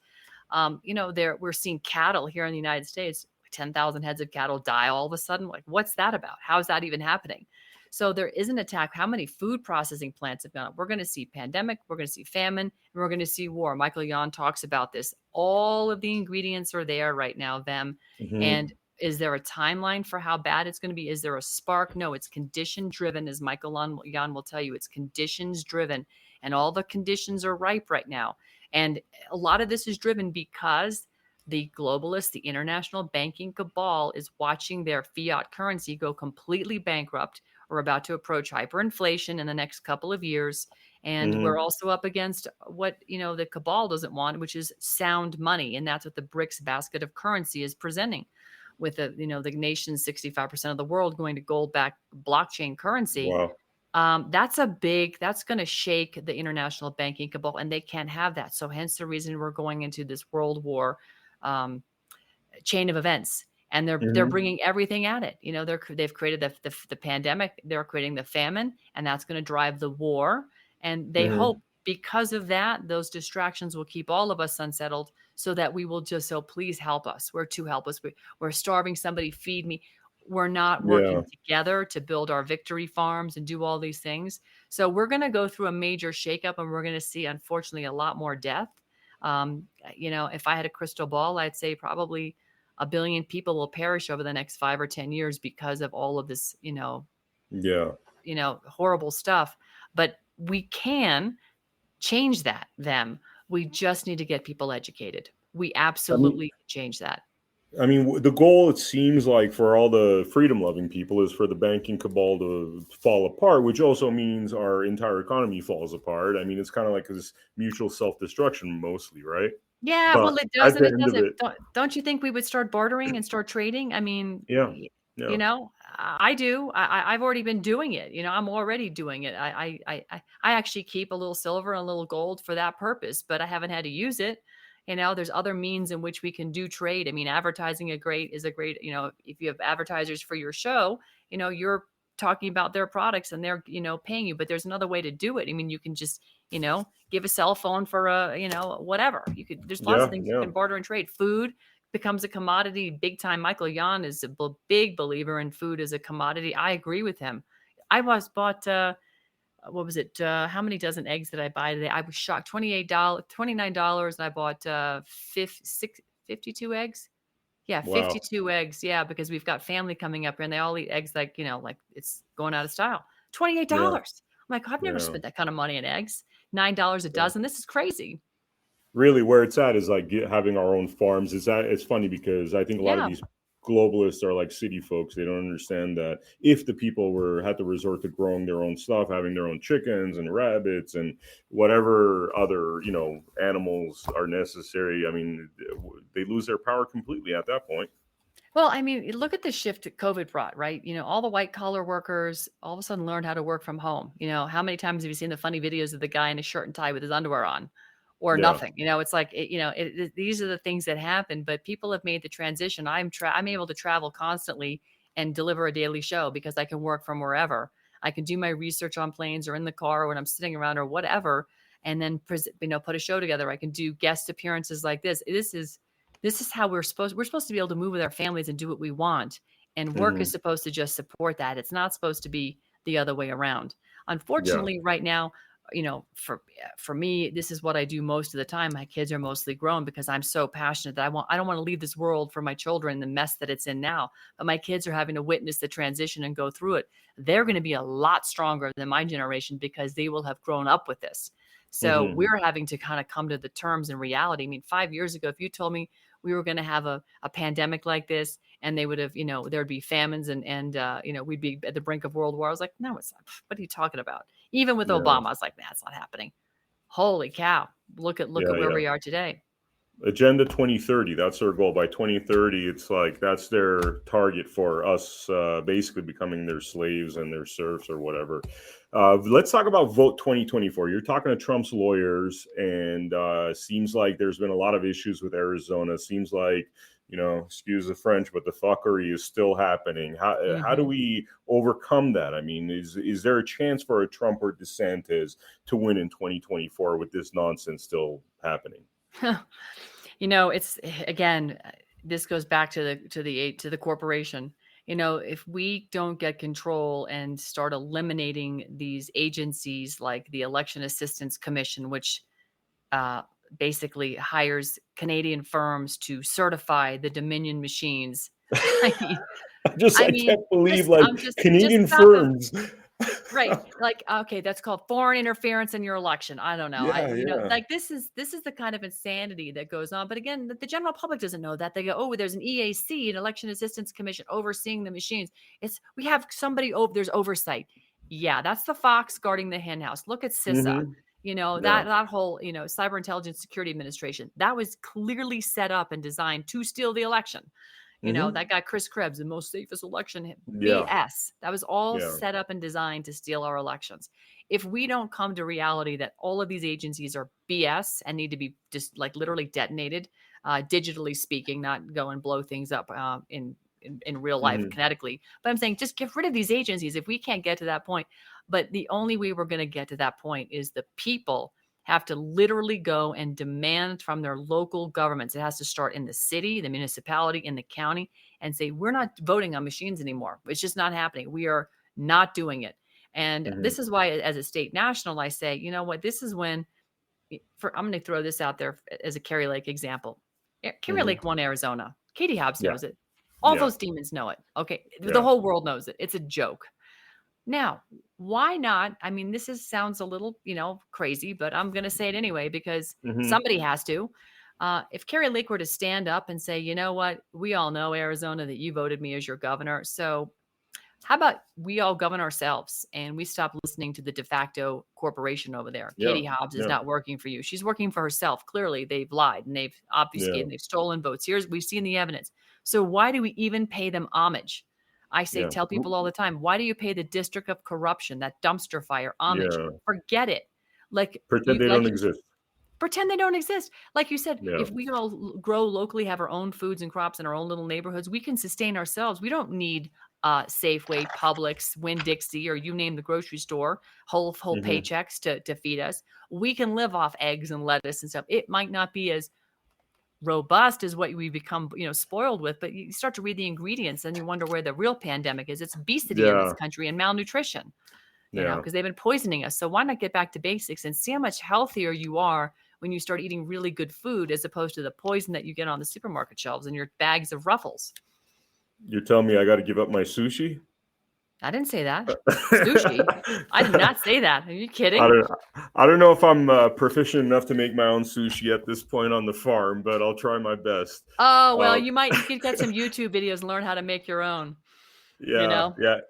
We're seeing cattle here in the United States. 10,000 heads of cattle die all of a sudden. Like, what's that about? How's that even happening? So there is an attack. How many food processing plants have gone up? We're going to see pandemic. We're going to see famine. And we're going to see war. Michael Yon talks about this. All of the ingredients are there right now, Vem. Hmm. And Is there a timeline for how bad it's going to be? Is there a spark? No, it's condition driven, as Jan will tell you. It's conditions driven, and all the conditions are ripe right now. And a lot of this is driven because the globalists, the international banking cabal, is watching their fiat currency go completely bankrupt. We're about to approach hyperinflation in the next couple of years. And we're Hmm. also up against what, the cabal doesn't want, which is sound money. And that's what the BRICS basket of currency is presenting, with the nation's 65% of the world going to gold-backed blockchain currency. Wow. That's going to shake the international banking cabal, and they can't have that. So hence the reason we're going into this world war um, chain of events, and they're Hmm. bringing everything at it. They've created the pandemic, they're creating the famine, and that's going to drive the war. And they Hmm. hope because of that, those distractions will keep all of us unsettled, so that we will just, so please help us. We're too helpless. We're starving. Somebody feed me. We're not Yeah. working together to build our victory farms and do all these things. So we're going to go through a major shakeup, and we're going to see, unfortunately, a lot more death. If I had a crystal ball, I'd say probably 1 billion people will perish over the next 5 or 10 years because of all of this, Yeah. horrible stuff. But we can change that. We just need to get people educated. We I mean, absolutely can change that. the goal, it seems like, for all the freedom loving people is for the banking cabal to fall apart, which also means our entire economy falls apart. I mean, it's kind of like this mutual self destruction, mostly, right? Yeah, But well, it at doesn't. the It end of doesn't. it, Don't you think we would start bartering and start trading? I mean, yeah, yeah, I do. I've already been doing it. I'm already doing it. I actually keep a little silver and a little gold for that purpose, but I haven't had to use it. There's other means in which we can do trade. I mean, advertising is a great, if you have advertisers for your show, you're talking about their products and they're, paying you, but there's another way to do it. I mean, you can just, give a cell phone for whatever. There's lots of yeah, things you yeah. can barter and trade. Food becomes a commodity big time. Michael Jan is a big believer in food as a commodity. I agree with him. I was bought, what was it? How many dozen eggs did I buy today? I was shocked. $28, $29. And I bought 52 eggs. Yeah, Wow. 52 eggs. Yeah, because we've got family coming up here and they all eat eggs like, like it's going out of style. Yeah, $28. I'm like, I've never yeah. spent that kind of money on eggs. $9 a Yeah. dozen. This is crazy. Really, where it's at is like having our own farms. It's funny because I think a lot of Yeah. these globalists are like city folks. They don't understand that if the people had to resort to growing their own stuff, having their own chickens and rabbits and whatever other animals are necessary, I mean, they lose their power completely at that point. Well, I mean, you look at the shift that COVID brought, right? All the white collar workers all of a sudden learned how to work from home. How many times have you seen the funny videos of the guy in a shirt and tie with his underwear on, or Yeah. nothing? It's like, these are the things that happen, but people have made the transition. I'm able to travel constantly and deliver a daily show because I can work from wherever. I can do my research on planes or in the car or when I'm sitting around or whatever, and then, put a show together. I can do guest appearances like this. This is how we're supposed to be able to move with our families and do what we want. And work is Hmm. supposed to just support that. It's not supposed to be the other way around. Yeah. Unfortunately, right now, for me, this is what I do most of the time. My kids are mostly grown because I'm so passionate that I don't want to leave this world for my children, the mess that it's in now. But my kids are having to witness the transition and go through it. They're going to be a lot stronger than my generation because they will have grown up with this. So Hmm. we're having to kind of come to the terms in reality. I mean, 5 years ago, if you told me we were going to have a pandemic like this and they would have, there'd be famines and we'd be at the brink of world war. I was like, no, it's not. What are you talking about? Even with Yeah. Obama, I was like, that's not happening. Holy cow. Look at Yeah. where Yeah. we are today. Agenda 2030, that's their goal. By 2030, it's like that's their target for us, basically becoming their slaves and their serfs or whatever. Let's talk about Vote 2024. You're talking to Trump's lawyers, and seems like there's been a lot of issues with Arizona. Seems like, excuse the French, but the fuckery is still happening. How do Hmm. we overcome that? I mean, is there a chance for a Trump or DeSantis to win in 2024 with this nonsense still happening? It's again, this goes back to the corporation. If we don't get control and start eliminating these agencies like the Election Assistance Commission, which uh, basically hires Canadian firms to certify the Dominion machines I mean, I can't believe like just Canadian stop him. firms. Right. Like, okay, that's called foreign interference in your election. I don't know. Yeah, yeah. Like this is the kind of insanity that goes on. But again, the general public doesn't know that. They go, oh, there's an EAC, an Election Assistance Commission, overseeing the machines. We have somebody over, there's oversight. Yeah, that's the fox guarding the hen house. Look at CISA. Hmm. Yeah. That whole, Cyber Intelligence Security Administration, that was clearly set up and designed to steal the election. Hmm. That guy, Chris Krebs, the most safest election, Yeah. BS. That was all Yeah. set up and designed to steal our elections. If we don't come to reality that all of these agencies are BS and need to be just like literally detonated, digitally speaking, not go and blow things up in real life Hmm. kinetically. But I'm saying just get rid of these agencies if we can't get to that point. But the only way we're going to get to that point is the people have to literally go and demand from their local governments. It has to start in the city, the municipality, in the county, and say, we're not voting on machines anymore. It's just not happening. We are not doing it. And Hmm. this is why, as a state national, I say, you know what, this is when, I'm going to throw this out there as a Kerry Lake example. Kerry Hmm. Lake won Arizona. Katie Hobbs Yeah. knows it. All Yeah. those demons know it. Okay. The Yeah. whole world knows it. It's a joke. Now, why not? I mean, sounds a little, crazy, but I'm going to say it anyway because Hmm. somebody has to. If Kerry Lake were to stand up and say, you know what, we all know, Arizona, that you voted me as your governor. So how about we all govern ourselves and we stop listening to the de facto corporation over there? Yeah. Katie Hobbs is Yeah. not working for you. She's working for herself. Clearly, they've lied and they've obfuscated Yeah. and they've stolen votes. We've seen the evidence. So why do we even pay them homage? I say, Yeah. tell people all the time, why do you pay the District of Corruption, that dumpster fire, homage? Yeah. Forget it. Pretend they don't exist. Pretend they don't exist. Like you said, Yeah. if we all grow locally, have our own foods and crops in our own little neighborhoods, we can sustain ourselves. We don't need Safeway, Publix, Winn-Dixie, or you name the grocery store, whole Hmm. paychecks to feed us. We can live off eggs and lettuce and stuff. It might not be as robust as what we become, spoiled with, but you start to read the ingredients and you wonder where the real pandemic is. It's obesity in this Yeah. country and malnutrition, Yeah. because they've been poisoning us. So why not get back to basics and see how much healthier you are when you start eating really good food as opposed to the poison that you get on the supermarket shelves in your bags of Ruffles? You're telling me I got to give up my sushi? I didn't say that. Sushi? I did not say that. Are you I kidding? don't I don't know if I'm proficient enough to make my own sushi at this point on the farm, but I'll try my best. Oh, well, Um, you could get some YouTube videos and learn how to make your own, you yeah, know? yeah,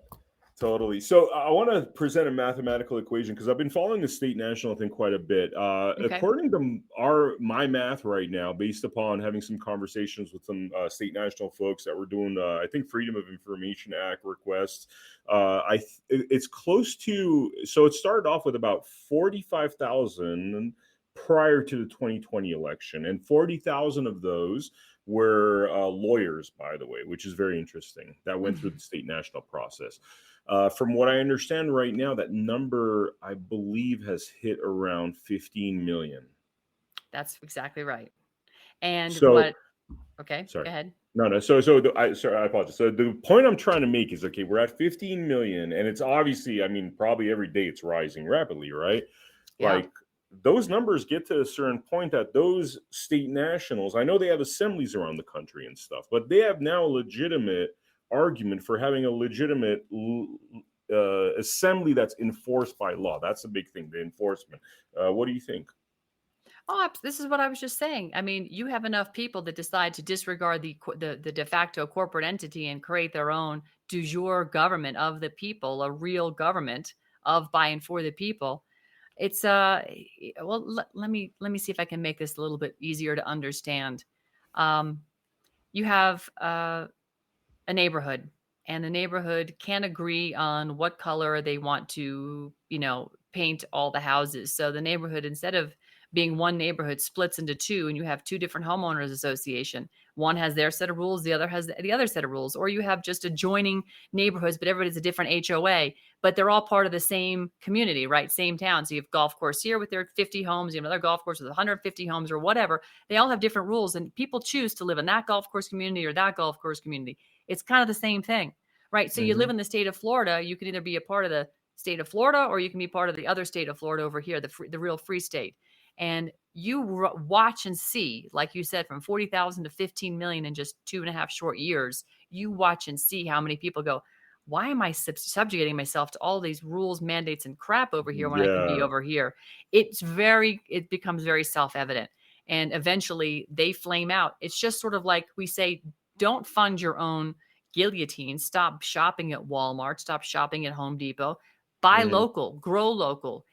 totally. So I want to present a mathematical equation because I've been following the state national thing quite a bit. Okay. According to my math right now, based upon having some conversations with some state national folks that were doing, I think, Freedom of Information Act requests, it's close to. So it started off with about 45,000 prior to the 2020 election, and 40,000 of those were lawyers, by the way, which is very interesting. That went through the state national process. From what I understand right now, that number, I believe, has hit around 15 million. That's exactly right. And So, okay, sorry. go ahead. No, no. Sorry, I apologize. So the point I'm trying to make is, okay, we're at 15 million, and it's obviously, I mean, probably every day it's rising rapidly, right? Yeah. Like those numbers get to a certain point that those state nationals, I know they have assemblies around the country and stuff, but they have now a legitimate argument for having a legitimate assembly that's enforced by law. That's the big thing, the enforcement. What do you think? Oh, this is what I was just saying. I mean, you have enough people that decide to disregard the de facto corporate entity and create their own du jour government of the people, a real government of, by, and for the people. It's well, let me see if I can make this a little bit easier to understand. Um, you have a neighborhood, and the neighborhood can't agree on what color they want to, paint all the houses. So the neighborhood, instead of being one neighborhood, splits into two, and you have two different homeowners association. One has their set of rules, the other has the other set of rules. Or you have just adjoining neighborhoods, but everybody's a different HOA, but they're all part of the same community, right? Same town. So you have golf course here with their 50 homes, you have another golf course with 150 homes or whatever. They all have different rules, and people choose to live in that golf course community or that golf course community. It's kind of the same thing, right? So you live Hmm. in the state of Florida, you can either be a part of the state of Florida or you can be part of the other state of Florida over here, the real free state. And you watch and see, like you said, from 40,000 to 15 million in just 2.5 short years. You watch and see how many people go, why am I subjugating myself to all these rules, mandates, and crap over here when I can be Yeah. over here? It becomes very self-evident. And eventually they flame out. It's just sort of like we say, don't fund your own guillotine. Stop shopping at Walmart. Stop shopping at Home Depot. Buy Hmm. local, grow local,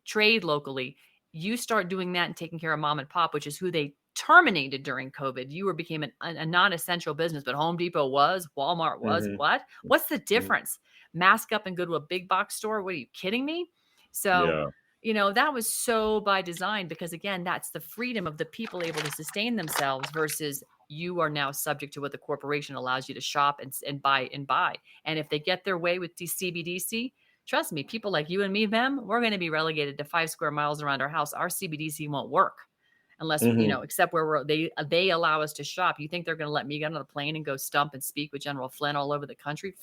trade locally. You start doing that and taking care of mom and pop, which is who they terminated during COVID. You became a non-essential business, but Home Depot was, Walmart was. Hmm. What? What's the difference? Mask up and go to a big box store? What, are you kidding me? So, Yeah. that was so by design, because again, that's the freedom of the people able to sustain themselves versus you are now subject to what the corporation allows you to shop and buy and buy. And if they get their way with CBDC, trust me, people like you and me, Vem, we're going to be relegated to 5 square miles around our house. Our CBDC won't work unless, Hmm. except where they allow us to shop. You think they're going to let me get on a plane and go stump and speak with General Flynn all over the country?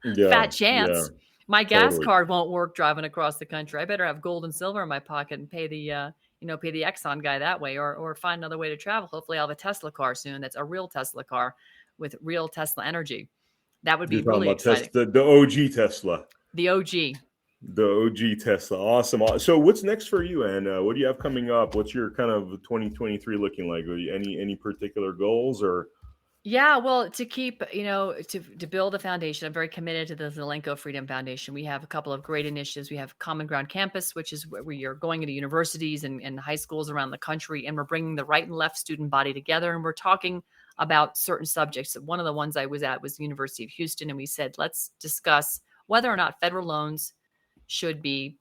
Yeah. Fat Yeah. chance. My gas Totally. card won't work driving across the country. I better have gold and silver in my pocket and pay the Exxon guy that way, or find another way to travel. Hopefully I'll have a Tesla car soon. That's a real Tesla car with real Tesla energy. That would be You're talking really about exciting. The OG Tesla. The OG. The OG Tesla. Awesome. So what's next for you, Ann? What do you have coming up? What's your kind of 2023 looking like? Any particular goals or? Yeah, well, to keep, to build a foundation, I'm very committed to the Zelenko Freedom Foundation. We have a couple of great initiatives. We have Common Ground Campus, which is where we are going into universities and high schools around the country, and we're bringing the right and left student body together, and we're talking about certain subjects. One of the ones I was at was the University of Houston, and we said, let's discuss whether or not federal loans should be,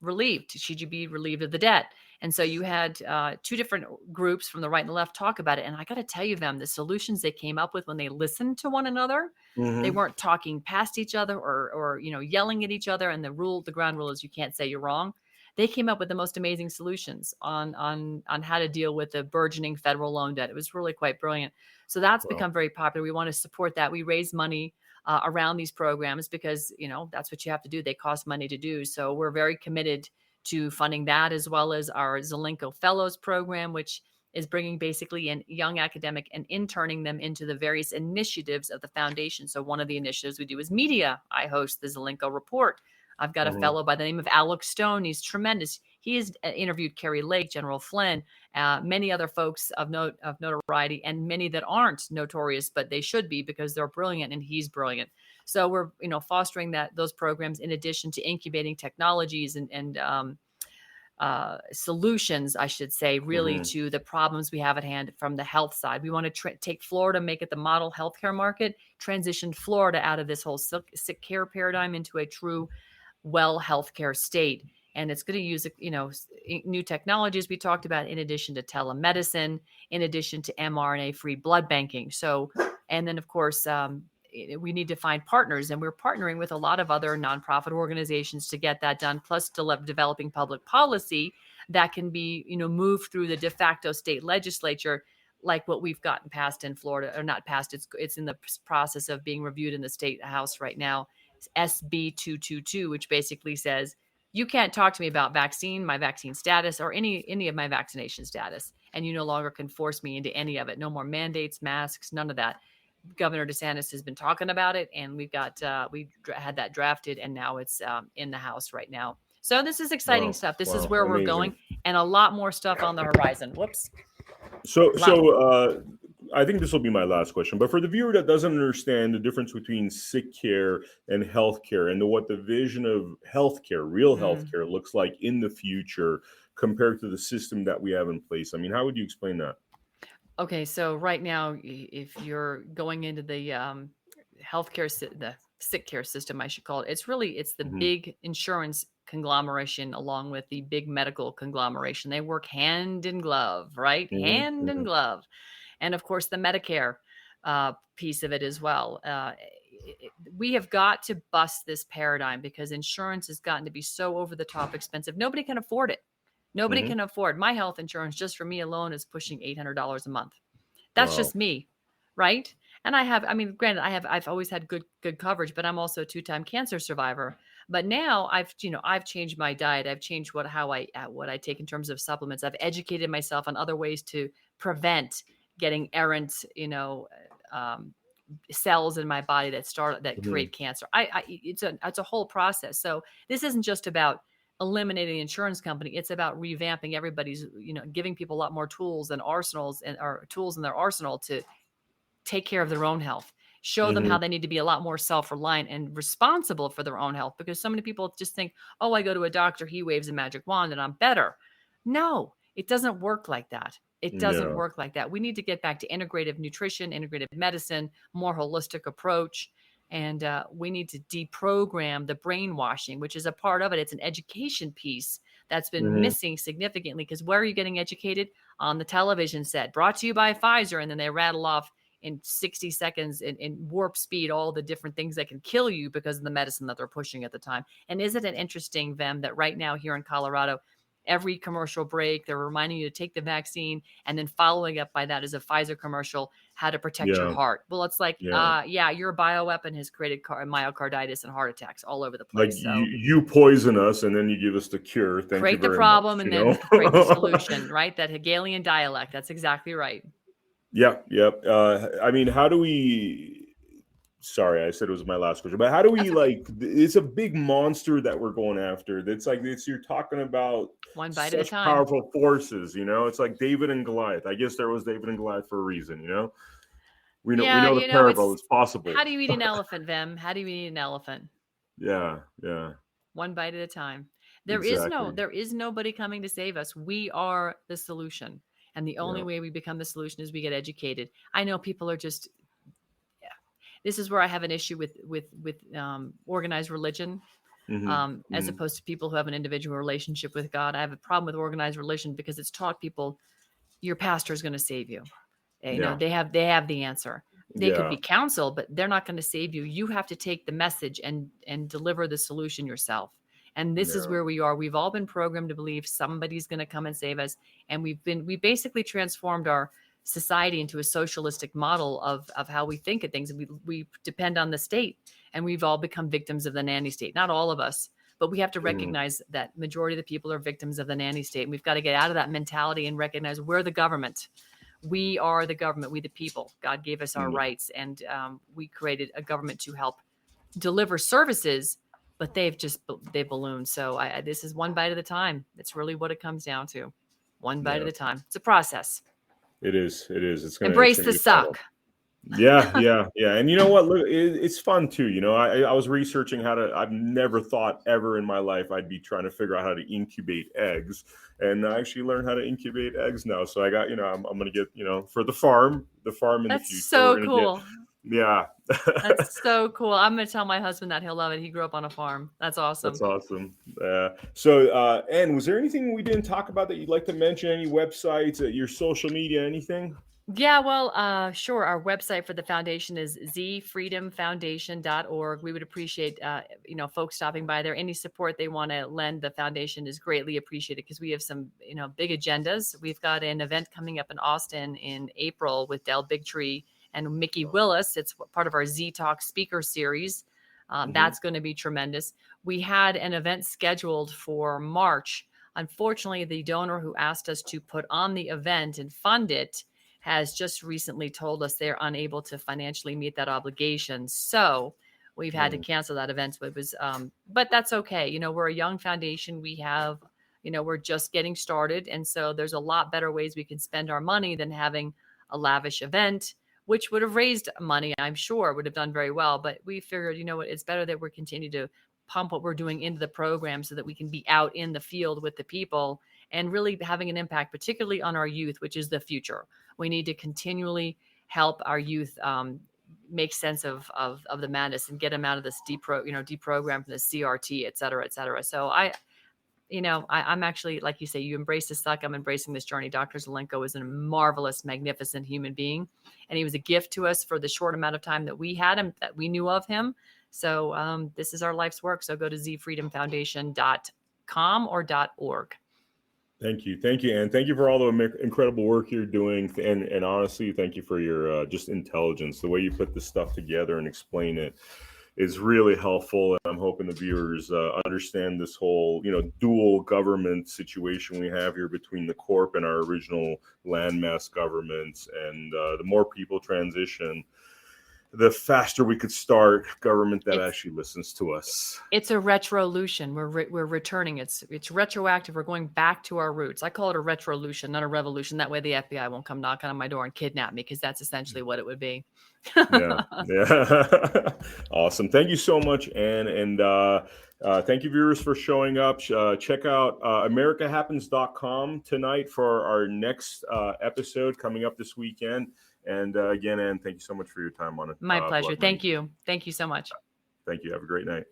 relieved. Should you be relieved of the debt? And so you had two different groups from the right and the left talk about it. And I got to tell you, them, the solutions they came up with when they listened to one another, they Hmm. weren't talking past each other or yelling at each other. And the ground rule is you can't say you're wrong. They came up with the most amazing solutions on how to deal with the burgeoning federal loan debt. It was really quite brilliant. So that's Wow. become very popular. We want to support that. We raise money around these programs because, that's what you have to do. They cost money to do. So we're very committed to funding that, as well as our Zelenko Fellows program, which is bringing basically in young academic and interning them into the various initiatives of the foundation. So one of the initiatives we do is media. I host the Zelenko Report. I've got a Hmm. fellow by the name of Alex Stone. He's tremendous. He has interviewed Kerry Lake, General Flynn, many other folks of notoriety, and many that aren't notorious, but they should be because they're brilliant and he's brilliant. So we're fostering those programs in addition to incubating technologies and solutions, I should say, really Hmm. to the problems we have at hand from the health side. We want to take Florida, make it the model healthcare market, transition Florida out of this whole sick care paradigm into a true well healthcare state. And it's going to use, new technologies we talked about, in addition to telemedicine, in addition to mRNA-free blood banking. So, and then of course, we need to find partners, and we're partnering with a lot of other nonprofit organizations to get that done, plus developing public policy that can be, moved through the de facto state legislature, like what we've gotten passed in Florida, or not passed. It's in the process of being reviewed in the state house right now. SB 222, which basically says you can't talk to me about my vaccine status, or any of my vaccination status, and you no longer can force me into any of it. No more mandates, masks, none of that. Governor DeSantis has been talking about it, and we had that drafted, and now it's in the House right now. So this is exciting Wow. stuff. This is Wow. where we're Amazing. going, and a lot more stuff on the horizon. Whoops. So, Lot. I think this will be my last question. But for the viewer that doesn't understand the difference between sick care and healthcare, and what the vision of healthcare, real Mm. healthcare, looks like in the future compared to the system that we have in place, I mean, how would you explain that? Okay, so right now, if you're going into the the sick care system, I should call it. It's the Hmm. big insurance conglomeration along with the big medical conglomeration. They work hand in glove, right? Hmm. Hand in Hmm. glove, and of course the Medicare piece of it as well. We have got to bust this paradigm because insurance has gotten to be so over the top expensive. Nobody can afford it. Nobody Hmm. can afford my health insurance. Just for me alone is pushing $800 a month. That's Wow. just me, right? And I mean, granted, I've always had good coverage, but I'm also a 2-time cancer survivor. But now I've changed my diet. I've changed what I take in terms of supplements. I've educated myself on other ways to prevent getting errant, um, cells in my body that Mhm. create cancer. It's a whole process. So this isn't just about eliminating the insurance company. It's about revamping everybody's, giving people a lot more tools and arsenals and or tools in their arsenal to take care of their own health, show them how Mhm. they need to be a lot more self-reliant and responsible for their own health, because so many people just think, oh, I go to a doctor, he waves a magic wand and I'm better. No, it doesn't work like that. It doesn't Yeah. work like that. We need to get back to integrative nutrition, integrative medicine, more holistic approach. And we need to deprogram the brainwashing, which is a part of it. It's an education piece that's been Mhm. missing significantly, because where are you getting educated? On the television set, brought to you by Pfizer. And then they rattle off in 60 seconds in warp speed all the different things that can kill you because of the medicine that they're pushing at the time. And isn't it interesting, Vem, that right now here in Colorado, every commercial break, they're reminding you to take the vaccine, and then following up by that is a Pfizer commercial, how to protect your Yeah. heart. Well, it's like, Yeah. yeah, your bioweapon has created myocarditis and heart attacks all over the Like place. you, So you poison us and then you give us the cure. Thank you create the very much. problem and then create the solution, right? That Hegelian dialect. That's exactly right. Yep. Yep. I mean, how do we? Sorry, I said it was my last question, but how do we That's okay. it's a big monster that we're going after. That's like you're talking about One bite at a such time. powerful forces, it's like David and Goliath. I guess there was David and Goliath for a reason. We Yeah, know the parable it's is possible. how do you eat an elephant, Vem? How do you eat an elephant? Yeah, yeah, One bite at a time. exactly. There is nobody coming to save us. We are the solution. And the only Yeah. way we become the solution is we get educated. I know people are just, yeah. This is where I have an issue with organized religion, Hmm. as Hmm. opposed to people who have an individual relationship with God. I have a problem with organized religion because it's taught people your pastor is going to save you. Yeah, They have the answer. They could yeah, be counsel, but they're not going to save you. You have to take the message and deliver the solution yourself. And this is yeah. where we are. We've all been programmed to believe somebody's going to come and save us. And we basically transformed our society into a socialistic model of how we think of things. And we depend on the state, and we've all become victims of the nanny state. Not all of us, but we have to Mhm. recognize that majority of the people are victims of the nanny state. And we've got to get out of that mentality and recognize we're the government. We are the government, we the people. God gave us our Yeah, rights, and we created a government to help deliver services, but they've ballooned. So this is one bite at a time. That's really what it comes down to. One bite yeah. at a time. It's a process. It is. It is. It's Embrace gonna the be fun. suck. Yeah, yeah, yeah. And you know what? Look, it's fun too. I was researching how to. I've never thought ever in my life I'd be trying to figure out how to incubate eggs, and I actually learned how to incubate eggs now. So I got, I'm going to get, for the farm in the That's future. We're so going to get, cool. yeah. That's so cool. I'm going to tell my husband that. He'll love it. He grew up on a farm. That's awesome. That's awesome. So, Ann, was there anything we didn't talk about that you'd like to mention? Any websites, your social media, anything? Yeah, well, sure. Our website for the foundation is zfreedomfoundation.org. We would appreciate, folks stopping by there. Any support they want to lend the foundation is greatly appreciated, because we have some, big agendas. We've got an event coming up in Austin in April with Del Bigtree and Mickey Willis. It's part of our Z Talk speaker series. Hmm. That's going to be tremendous. We had an event scheduled for March. Unfortunately, the donor who asked us to put on the event and fund it has just recently told us they're unable to financially meet that obligation. So we've had to cancel that event. But that's okay. We're a young foundation. We're just getting started. And so there's a lot better ways we can spend our money than having a lavish event, which would have raised money, I'm sure would have done very well. But we figured, what, it's better that we're continue to pump what we're doing into the program so that we can be out in the field with the people and really having an impact, particularly on our youth, which is the future. We need to continually help our youth make sense of the madness and get them out of this deprogram from the CRT, et cetera, et cetera. So I'm actually, like you say, you embrace the suck. I'm embracing this journey. Dr. Zelenko is a marvelous, magnificent human being, and he was a gift to us for the short amount of time that we had him, that we knew of him. So this is our life's work. So go to zfreedomfoundation.com or .org. Thank you, and thank you for all the incredible work you're doing, and honestly, thank you for your just intelligence, the way you put this stuff together and explain it. is really helpful, and I'm hoping the viewers understand this whole, dual government situation we have here between the corp and our original landmass governments. And the more people transition, the faster we could start government that actually listens to us. It's a retrolution. We're returning. It's retroactive. We're going back to our roots. I call it a retrolution, not a revolution. That way the FBI won't come knocking on my door and kidnap me, because that's essentially what it would be. Yeah. Awesome. Thank you so much, Ann. And thank you, viewers, for showing up. Check out americahappens.com tonight for our next episode coming up this weekend. And again, Ann, thank you so much for your time on it. My pleasure. Thank you. Thank you so much. Thank you. Have a great night.